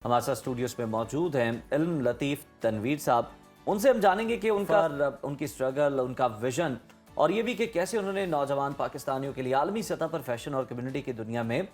हमारे साथ स्टूडियोज में मौजूद हैं इल्म लतीफ़ तनवीर साहब। उनसे हम जानेंगे कि उनकी स्ट्रगल, उनका विजन और ये भी कि कैसे उन्होंने नौजवान पाकिस्तानियों के लिए आलमी सतह पर फैशन और कम्युनिटी की दुनिया में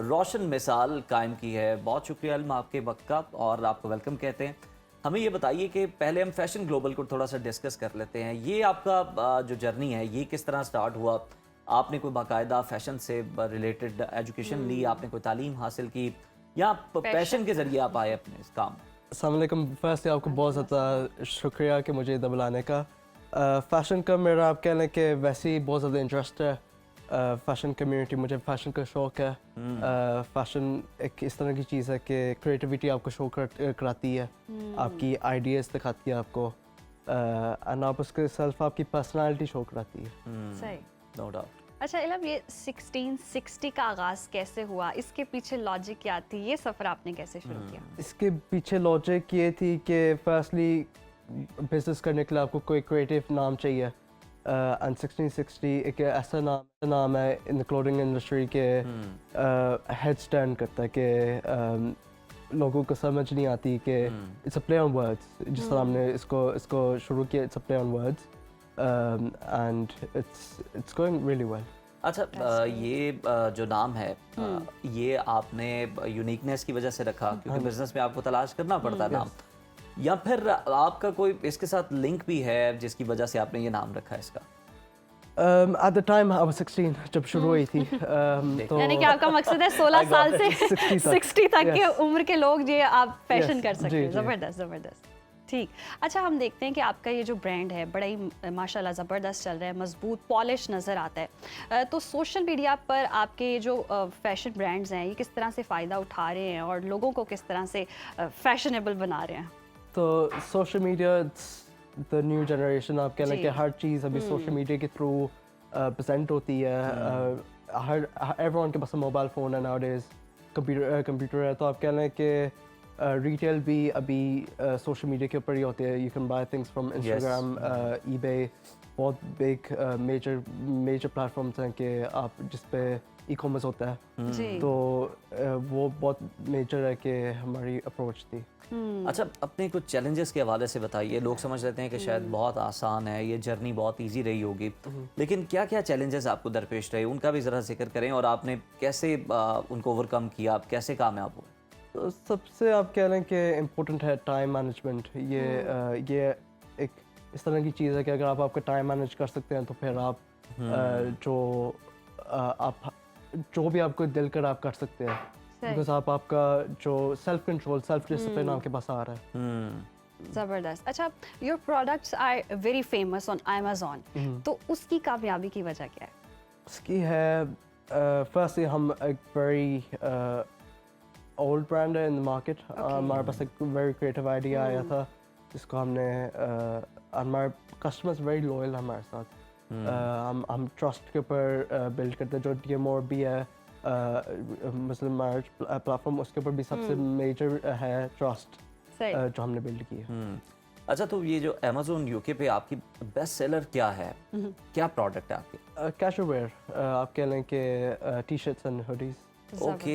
रोशन मिसाल कायम की है। बहुत शुक्रिया इल्म आपके वक्त का, और आपको वेलकम कहते हैं। हमें ये बताइए कि पहले हम फैशन ग्लोबल को थोड़ा सा डिस्कस कर लेते हैं। ये आपका जो जर्नी है ये किस तरह स्टार्ट हुआ? आपने कोई बाकायदा फैशन से रिलेटेड एजुकेशन ली, आपने कोई तालीम हासिल की, या पैशन के जरिए आप आए अपने इस काम? अस्सलाम वालेकुम। फर्स्ट आपको बहुत ज़्यादा शुक्रिया कि मुझे इधर बुलाने का। फ़ैशन का मेरा आप कह लें कि वैसे ही बहुत ज़्यादा इंटरेस्ट है। फ़ैशन कम्युनिटी, मुझे फ़ैशन का शौक़ है। फ़ैशन एक इस तरह की चीज़ है कि क्रिएटिविटी आपको शो कराती है, आपकी आइडियाज़ दिखाती है आपको, एंड आप उसके सेल्फ आपकी पर्सनालिटी शो कराती है। सही, नो डाउट। अच्छा इल्म, ये 1660 का आगाज़ कैसे हुआ? इसके पीछे लॉजिक क्या थी? ये सफ़र आपने कैसे शुरू किया? इसके पीछे लॉजिक ये थी कि फर्स्टली बिजनेस करने के लिए आपको कोई क्रिएटिव नाम चाहिए, एंड 1660 एक ऐसा नाम है इन द क्लोथिंग इंडस्ट्री के हेड स्टैंड करता है कि लोगों को समझ नहीं आती कि it's a play on words. जिस तरह हमने इसको शुरू किया, it's a play on words, and it's going really well. अच्छा, ये जो नाम है ये आपने यूनिकनेस की वजह से रखा क्योंकि बिजनेस में आपको तलाश करना पड़ता है नाम, या फिर आपका कोई इसके साथ लिंक भी है जिसकी वजह से आपने ये नाम रखा है इसका? At the time I was 16 जब शुरू हुई थी। तो यानी कि आपका मकसद है 16 साल से 60 तक के उम्र के लोग ये आप फैशन कर सकते हैं। ज़बरदस्त ज़बरदस्त, ठीक। अच्छा, हम देखते हैं कि आपका ये जो ब्रांड है बड़ा ही माशाल्लाह ज़बरदस्त चल रहा है, मजबूत पॉलिश नज़र आता है। तो सोशल मीडिया पर आपके जो फैशन ब्रांड्स हैं ये किस तरह से फ़ायदा उठा रहे हैं और लोगों को किस तरह से फैशनेबल बना रहे हैं? तो social media, the new generation, आप कह लें कि हर चीज़ अभी सोशल मीडिया के थ्रू प्रेजेंट होती है। हर एवरीवन के पास मोबाइल फ़ोन है नाउडेज़, कंप्यूटर है। तो आप कह लें कि रिटेल भी अभी सोशल मीडिया के ऊपर ही होती है। You can buy things from Instagram, eBay, बहुत बिग मेजर प्लेटफॉर्म्स हैं कि आप जिस पे ई कॉमर्स होता है। तो वो बहुत मेजर है कि हमारी अप्रोच थी। अच्छा, अपने कुछ चैलेंजेस के हवाले से बताइए। लोग समझ लेते हैं कि शायद बहुत आसान है, ये जर्नी बहुत इजी रही होगी, लेकिन क्या क्या चैलेंजेस आपको दरपेश रहे, उनका भी ज़रा जिक्र करें, और आपने कैसे उनको ओवरकम किया, आप कैसे कामयाब हुए? तो सबसे आप कह लें कि इम्पोर्टेंट है टाइम मैनेजमेंट। ये एक इस तरह की चीज़ है कि अगर आप आपका टाइम मैनेज कर सकते हैं तो फिर आप जो भी आपको दिल कर आप कर सकते हैं, बिकॉज आपका जो सेल्फ कंट्रोल, सेल्फ डिसिप्लिन आपके पास आ रहा है। ज़बरदस्त। अच्छा, your products are very famous on Amazon, तो उसकी कामयाबी की वजह क्या है? उसकी है फर्स्टली हम एक वेरी ओल्ड ब्रांड है इन द मार्केट। हमारे पास एक वेरी क्रिएटिव आइडिया आया था जिसको हमने हमारे कस्टमर्स वेरी लॉयल हमारे साथ। हम ट्रस्ट के ऊपर बिल्ड करते हैं। जो DMO भी है मुस्लिम मैरिज प्लेटफॉर्म, उसके ऊपर भी सबसे मेजर है ट्रस्ट जो हमने बिल्ड की है। अच्छा, तो ये जो अमेज़ॉन यूके पे आपकी बेस्ट सेलर क्या है, क्या प्रोडक्ट है आपके? कैजुअल वेयर, आप कह लें कि T shirts and hoodies. Okay.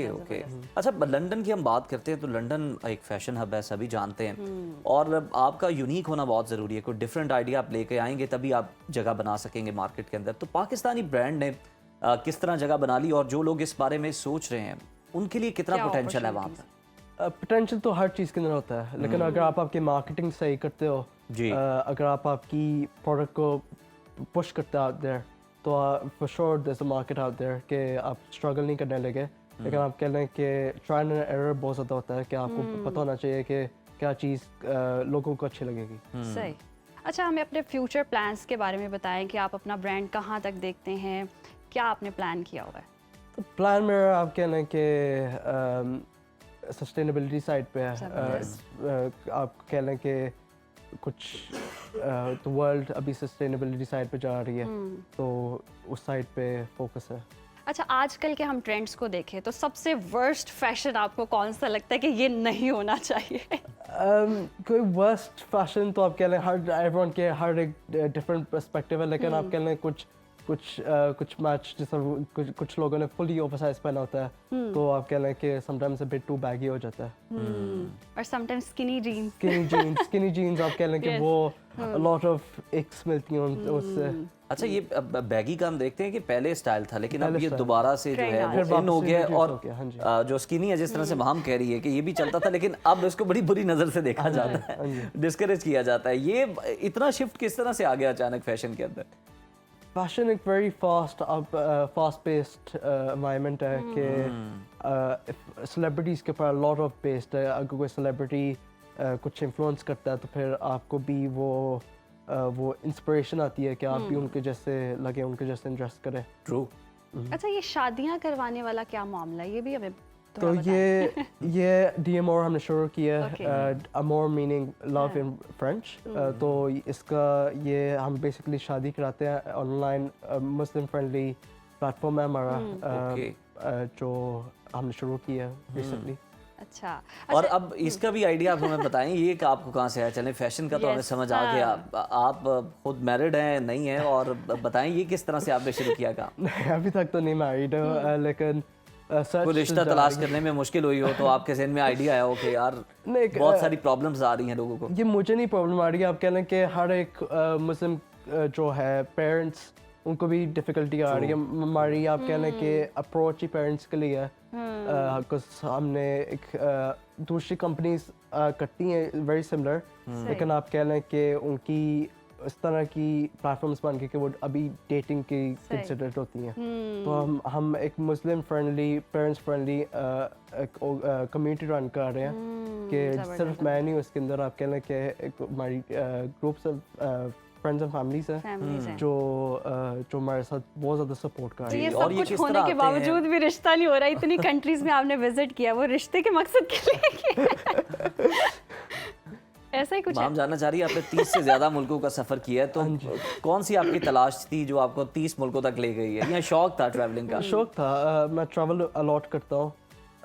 अच्छा, लंदन की हम बात करते हैं तो लंदन एक फैशन हब है, सभी जानते हैं, और आपका यूनिक होना बहुत ज़रूरी है। कोई डिफरेंट आइडिया आप लेके आएंगे तभी आप जगह बना सकेंगे मार्केट के अंदर। तो पाकिस्तानी ब्रांड ने किस तरह जगह बना ली, और जो लोग इस बारे में सोच रहे हैं उनके लिए कितना पोटेंशियल है वहाँ पर? पोटेंशियल तो हर चीज़ के अंदर होता है, लेकिन अगर आप आपकी मार्केटिंग सही करते हो जी, अगर आप आपकी प्रोडक्ट को पुश करते हो आउट देयर, तो for sure there is a market out there कि आप स्ट्रगल नहीं करने लगे। लेकिन आप कह लें कि ट्रायल एंड एरर बहुत ज़्यादा होता है कि आपको पता होना चाहिए कि क्या चीज़ लोगों को अच्छी लगेगी। सही। अच्छा, हमें अपने फ्यूचर प्लान्स के बारे में बताएं कि आप अपना ब्रांड कहाँ तक देखते हैं, क्या आपने प्लान किया हुआ है? तो प्लान मेरा आप कह लें कि सस्टेनेबिलिटी साइड पे है। आप कह लें कि कुछ तो वर्ल्ड अभी सस्टेनेबिलिटी साइड पे जा रही है, तो उस साइड पे फोकस है। अच्छा, आजकल के हम ट्रेंड्स को देखें तो सबसे वर्स्ट फैशन आपको कौन सा लगता है कि ये नहीं होना चाहिए? कोई वर्स्ट फैशन तो आप कह लें हर एवरीवन के हर एक डिफरेंट पर्सपेक्टिव है, लेकिन आप कह लें कुछ कुछ मैच जैसे कुछ लोगों ने फुली ओवरसाइज पहना होता है तो आप कह लें कि sometimes a bit too baggy हो जाता है और sometimes skinny jeans skinny jeans आप कह लें कि Yes. वो लॉट ऑफ एक्स मिलती हैं उससे अच्छा, ये बैगी का हम देखते हैं कि पहले स्टाइल था, लेकिन अब पहले ये style दोबारा से जो Trend है आ वो गया। इन हो फिर गया है। वापस और introduce हो गया, हाँ जी। जो स्किनी है, जिस तरह से हम कह रही है कि ये भी चलता था, लेकिन अब इसको बड़ी बुरी नज़र से देखा जाता है, डिस्करेज किया जाता है। ये इतना शिफ्ट किस तरह से आ गया अचानक फैशन के अंदर? फैशन एक वेरी फास्ट पेस्ड एनवायरनमेंट है कि सेलिब्रिटीज़ के ऊपर लॉट ऑफ बेस्ड है। अगर कोई सेलिब्रिटी कुछ इन्फ्लुएंस करता है तो फिर आपको भी वो इंस्पिरेशन आती है कि आप भी उनके जैसे लगे, उनके जैसे ड्रेस करें। ट्रू। अच्छा, ये शादियां करवाने वाला क्या मामला है, ये भी हमें तो थोड़ा बताएं। ये DMOR हमने शुरू किया Okay. Amour meaning love in French. तो इसका ये हम बेसिकली शादी कराते हैं ऑनलाइन, मुस्लिम फ्रेंडली प्लेटफॉर्म है हमारा Okay. जो हमने शुरू किया रिसेंटली। अच्छा और अब इसका भी आइडिया आप हमें बताएं, ये कि आपको कहाँ से आया? चलें, फैशन का तो हमें Yes, समझ आ गया। आप खुद मैरिड हैं नहीं हैं, और बताएं ये किस तरह से आपने शुरू किया काम? अभी तक तो नहीं मैरिड लेकिन कोई रिश्ता तलाश करने में मुश्किल हुई हो तो आपके ज़हन में आइडिया आया हो कि यार नहीं, बहुत सारी प्रॉब्लम्स आ रही हैं लोगों को? ये मुझे नहीं प्रॉब्लम आ रही है। आप कह लें कि हर एक मुस्लिम जो है पेरेंट्स, उनको भी डिफ़िकल्टी आ रही है। हमारी आप कह लें कि अप्रोच ही पेरेंट्स के लिए है। हमने एक दूसरी कंपनीज करती हैं वेरी सिमिलर, लेकिन आप कह लें कि उनकी इस तरह की प्लेटफॉर्म्स बन के कि वो अभी डेटिंग की कंसिडर्ड होती हैं। तो हम एक Muslim friendly, parents friendly community run कर रहे हैं कि सिर्फ मैं नहीं, उसके अंदर आप कह लें कि एक हमारी groups of friends and families हैं जो हमारे साथ बहुत ज़्यादा सपोर्ट कर तो रही ये है। और सब ये कुछ किस होने तरह के आते हैं? बावजूद भी रिश्ता नहीं हो रहा। इतनी कंट्रीज में आपने विजिट किया, वो रिश्ते के मकसद के लिए किया? ऐसा ही कुछ है? हम जानना चाह रही है, आपने 30 से ज़्यादा मुल्कों का सफ़र किया है, तो कौन सी आपकी तलाश थी जो आपको 30 मुल्कों तक ले गई है, या शौक था ट्रैवलिंग का? शौक था। मैं ट्रैवल अलॉट करता हूँ,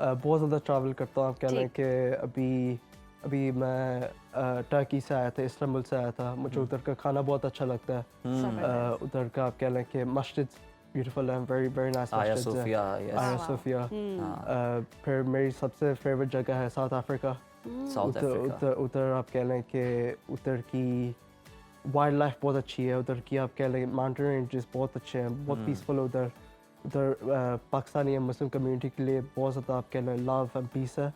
बहुत ज़्यादा ट्रैवल करता हूँ। आप कह लें कि अभी मैं टर्की से आया था, इस्तांबुल से आया था। मुझे उधर का खाना बहुत अच्छा लगता है। उधर का आप कह लें कि मस्जिद ब्यूटीफुल है, वेरी वेरी नाइस आया मस्जिद है। सोफिया, आया सोफिया। फिर मेरी सबसे फेवरेट जगह है साउथ अफ्रीका। South Africa. उधर आप कह लें कि उधर की वाइल्ड लाइफ बहुत अच्छी है। उधर की आप कह लें माउंटेन रेंजेस बहुत अच्छे हैं, बहुत पीसफुल है उधर। पाकिस्तानी मुस्लिम कम्युनिटी के लिए बहुत ज़्यादा आप कह लें लव एंड पीस है।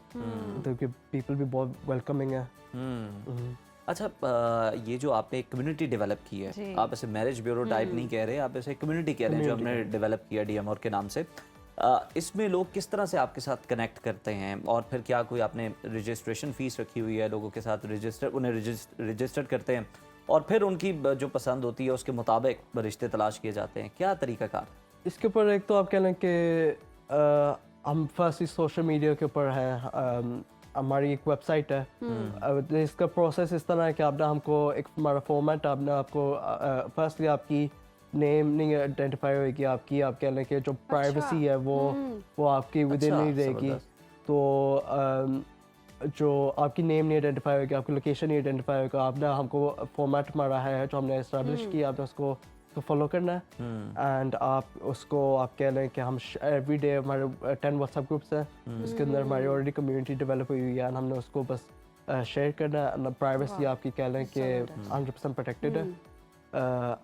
उधर के पीपल भी बहुत वेलकमिंग है। अच्छा, ये जो आपने एक कम्युनिटी डेवलप की है, आप ऐसे मैरिज ब्यूरो टाइप नहीं कह रहे, आप ऐसे कम्युनिटी कह रहे हैं जो हमने डेवलप किया DMOR के नाम से। इसमें लोग किस तरह से आपके साथ कनेक्ट करते हैं, और फिर क्या कोई आपने रजिस्ट्रेशन फ़ीस रखी हुई है? लोगों के साथ उन्हें रजिस्टर्ड करते हैं और फिर उनकी जो पसंद होती है उसके मुताबिक रिश्ते तलाश किए जाते हैं, क्या तरीक़ाकार? इसके ऊपर एक तो आप कह लें कि हम फर्स्ट सोशल मीडिया के ऊपर है। हमारी एक वेबसाइट है। इसका प्रोसेस इस तरह है कि आपने हमको एक हमारा फॉर्मेट, आपने आपको फर्स्टली आपकी नेम नहीं आइडेंटिफाई होगी, आपकी आप कह लें कि जो प्राइवेसी है वो आपकी विद इन नहीं रहेगी। तो जो आपकी नेम नहीं आइडेंटिफाई होगी, आपकी लोकेशन नहीं आइडेंटिफाई होगा। आपने हमको फॉर्मेट हमारा है जो हमने इस्टेब्लिश किया, आपने उसको फॉलो करना है। एंड आप उसको आप कह लें कि हम एवरी डे हमारे 10 व्हाट्सएप ग्रुप्स हैं, उसके अंदर हमारी ऑलरेडी कम्युनिटी डेवलप हुई हुई है। एंड हमने उसको बस शेयर करना है। प्राइवेसी आपकी कह लें कि 100% प्रोटेक्टेड है।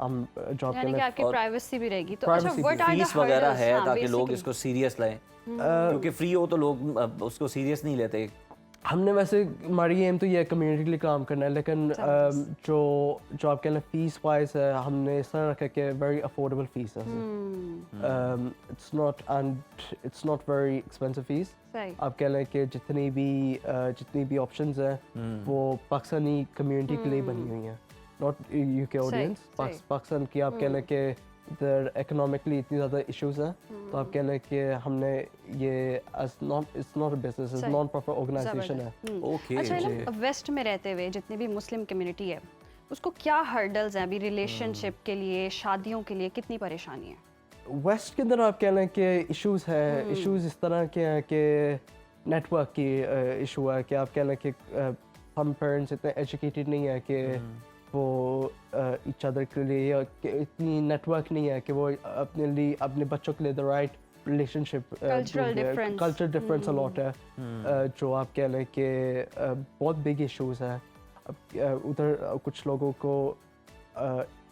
हम जॉब यानी कि आपकी प्राइवेसी भी रहेगी। तो अच्छा, privacy what are the fees वगैरह है हर्डल्स? ताकि लोग इसको सीरियस लें, क्योंकि फ्री हो तो लोग उसको सीरियस नहीं लेते। हमने वैसे हमारी एम तो ये कम्युनिटी के लिए काम करना है, लेकिन जो आप कह लें फीस वाइज है, हमने इस तरह रखा कि वेरी अफोर्डेबल फीस है। It's not very expensive fees. आप कह लें कि जितनी भी ऑप्शंस हैं वो पाकिस्तानी कम्युनिटी के लिए बनी हुई हैं, नॉट यूके ऑडियंस। पाकिस्तान की आप कह लें कि इधर इकोनॉमिकली इतनी ज़्यादा इश्यूज हैं, तो आप कह लें कि हमने ये it's not a business, it's non profit organisation है। ओके। अच्छा, ना वेस्ट में रहते हुए जितनी भी मुस्लिम कम्युनिटी है, उसको क्या हर्डल्स हैं अभी रिलेशनशिप के लिए, शादियों के लिए कितनी परेशानी है? वेस्ट के अंदर आप कह लें कि इश्यूज है। इश्यूज इस तरह के हैं कि नेटवर्क की इशू है कि आप कह लें कि हम पेरेंट्स इतने एजुकेटेड नहीं है कि वो each other के लिए या इतनी नेटवर्क नहीं है कि वो अपने लिए अपने बच्चों के लिए the right relationship Cultural difference. culture difference a lot है जो आप कह लें कि बहुत big issues है उधर कुछ लोगों को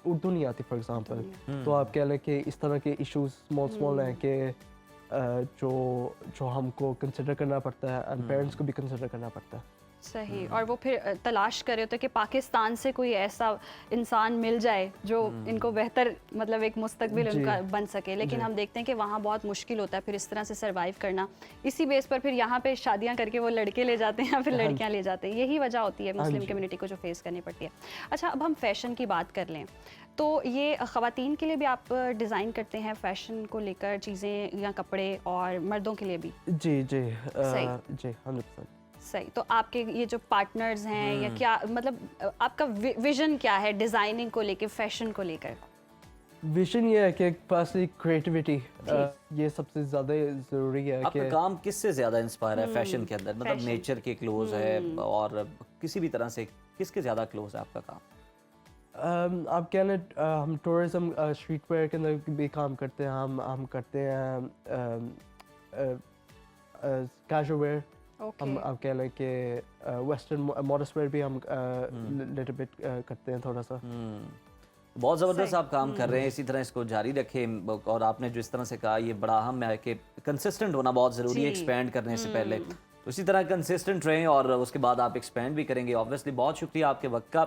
उर्दू नहीं आती फॉर एग्जांपल तो आप कह लें कि इस तरह के इश्यूज स्मॉल हैं कि जो हमको कंसिडर करना पड़ता है एंड पेरेंट्स को भी कंसिडर करना पड़ता है सही और वो फिर तलाश कर रहे होते कि पाकिस्तान से कोई ऐसा इंसान मिल जाए जो इनको बेहतर मतलब एक मुस्तकबिल उनका बन सके लेकिन हम देखते हैं कि वहाँ बहुत मुश्किल होता है फिर इस तरह से सरवाइव करना इसी बेस पर फिर यहाँ पे शादियाँ करके वो लड़के ले जाते हैं फिर लड़कियाँ ले जाते हैं यही वजह होती है मुस्लिम कम्युनिटी को जो फेस करनी पड़ती है अच्छा अब हम फैशन की बात कर लें तो ये ख़वातीन के लिए भी आप डिज़ाइन करते हैं फैशन को लेकर चीज़ें या कपड़े और मर्दों के लिए भी जी जी जी 100% सही तो आपके ये जो पार्टनर्स हैं या क्या मतलब आपका विजन क्या है डिजाइनिंग को लेकर फैशन को लेकर विजन ये है कि फर्स्टली क्रिएटिविटी ये सबसे ज़्यादा ज़रूरी है आपका कि काम किससे ज़्यादा इंस्पायर है फैशन के अंदर मतलब नेचर के क्लोज है और किसी भी तरह से किसके ज़्यादा क्लोज है आपका काम आप कह लें हम टूरिज्म स्ट्रीट वेयर के अंदर भी काम करते हैं हम करते हैं कैजुअल वेयर हम आप कह लें कि वेस्टर्न मॉडर्न वेयर भी हम लिटिल बिट करते हैं थोड़ा सा बहुत ज़बरदस्त आप काम कर रहे हैं इसी तरह इसको जारी रखें और आपने जो इस तरह से कहा ये बड़ा अहम है कि कंसिस्टेंट होना बहुत ज़रूरी है एक्सपेंड करने से पहले तो इसी तरह कंसिस्टेंट रहें और उसके बाद आप एक्सपेंड भी करेंगे ऑब्वियसली बहुत शुक्रिया आपके वक्त का